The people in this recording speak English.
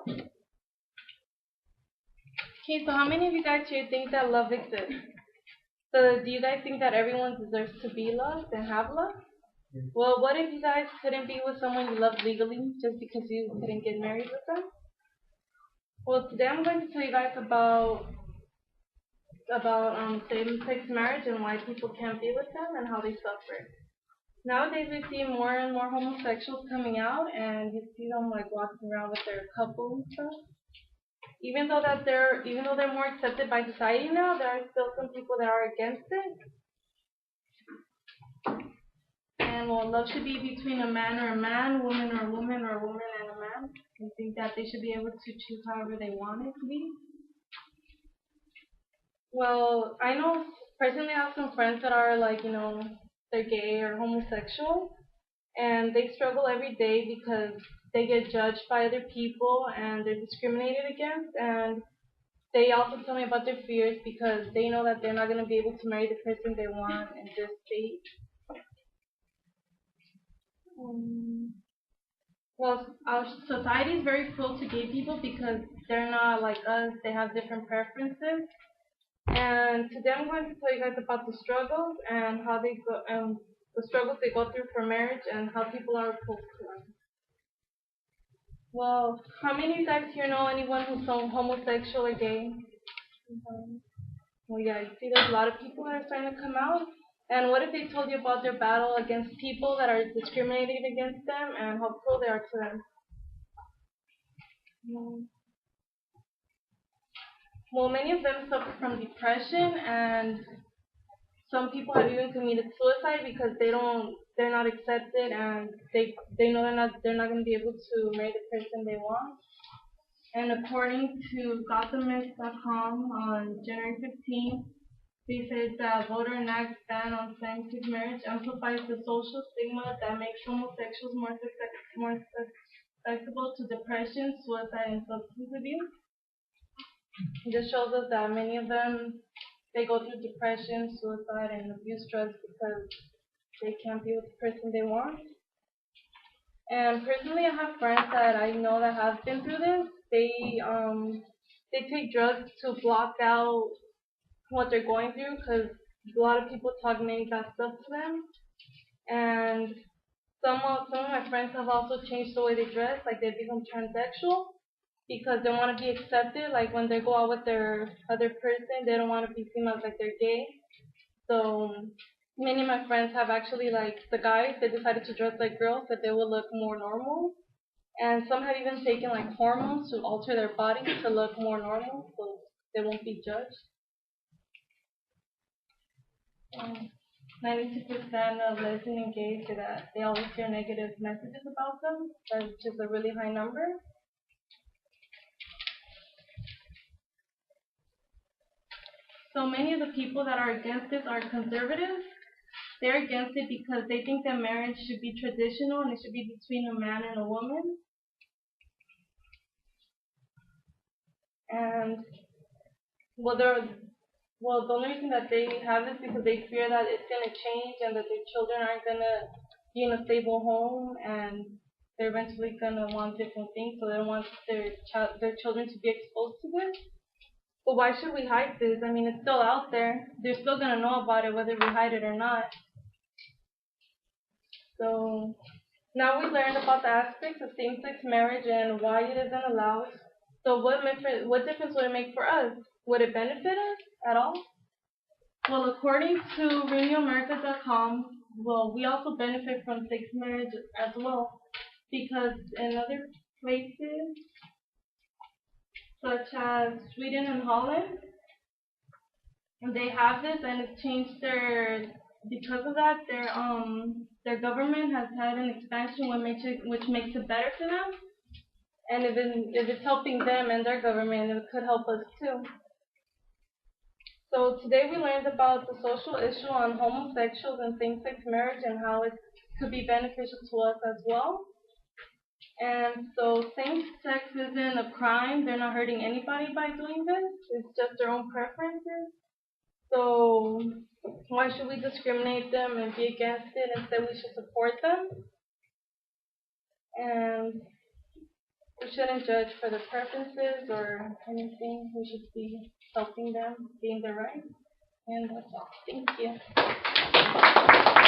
Okay, so how many of you guys here think that love exists? So do you guys think that everyone deserves to be loved and have love? Well, what if you guys couldn't be with someone you love legally just because you couldn't get married with them? Well, today I'm going to tell you guys about same-sex marriage and why people can't be with them and how they suffer. Nowadays, we see more and more homosexuals coming out, and you see them like walking around with their couple and stuff. Even though they're more accepted by society now, there are still some people that are against it. And well, love should be between a man or a man, woman or a woman, or a woman and a man. I think that they should be able to choose however they want it to be. Well, I know personally I have some friends that are like, they're gay or homosexual, and they struggle every day because they get judged by other people and they're discriminated against. And they also tell me about their fears because they know that they're not going to be able to marry the person they want in this state. Well, our society is very cruel to gay people because they're not like us. They have different preferences. And today I'm going to tell you guys about the struggles and how they go, the struggles they go through for marriage and how people are opposed to them. Well, how many of you guys here know anyone who's homosexual or gay? Well, yeah, you see there's a lot of people that are starting to come out. And what if they told you about their battle against people that are discriminating against them and how cruel they are to them? Well, many of them suffer from depression, and some people have even committed suicide because they're not accepted, and they know they're not going to be able to marry the person they want. And according to Gothamist.com on January 15th, they said that voter enacts ban on same-sex marriage amplifies the social stigma that makes homosexuals more susceptible to depression, suicide, and substance abuse. This shows us that many of them they go through depression, suicide, and abuse drugs because they can't be with the person they want. And personally, I have friends that I know that have been through this. They take drugs to block out what they're going through because a lot of people talk negative stuff to them. And some of my friends have also changed the way they dress, like they become transsexual because they want to be accepted. Like when they go out with their other person, they don't want to be seen as like they're gay. So many of my friends have actually like the guys they decided to dress like girls that they will look more normal. And some have even taken like hormones to alter their bodies to look more normal so they won't be judged. 92% of lesbian and gays say that they always hear negative messages about them, which is a really high number. So many of the people that are against this are conservatives. They're against it because they think that marriage should be traditional and it should be between a man and a woman. And well, the only reason that they have this is because they fear that it's gonna change and that their children aren't gonna be in a stable home and they're eventually gonna want different things, so they don't want their children to be exposed to this. But why should we hide this? I mean, it's still out there. They're still gonna know about it whether we hide it or not. So now we learned about the aspects of same-sex marriage and why it isn't allowed. So what difference would it make for us? Would it benefit us at all? Well, according to RadioAmerica.com, well, we also benefit from sex marriage as well because in other places such as Sweden and Holland, they have this and it's changed because of that their government has had an expansion which makes it better for them. And if it's helping them and their government, it could help us too. So today we learned about the social issue on homosexuals and same-sex marriage and how it could be beneficial to us as well. And so same-sex isn't a crime. They're not hurting anybody by doing this. It's just their own preferences. So why should we discriminate them and be against it? Instead, we should support them. And we shouldn't judge for their preferences or anything. We should be helping them, being their right. And that's all. Thank you.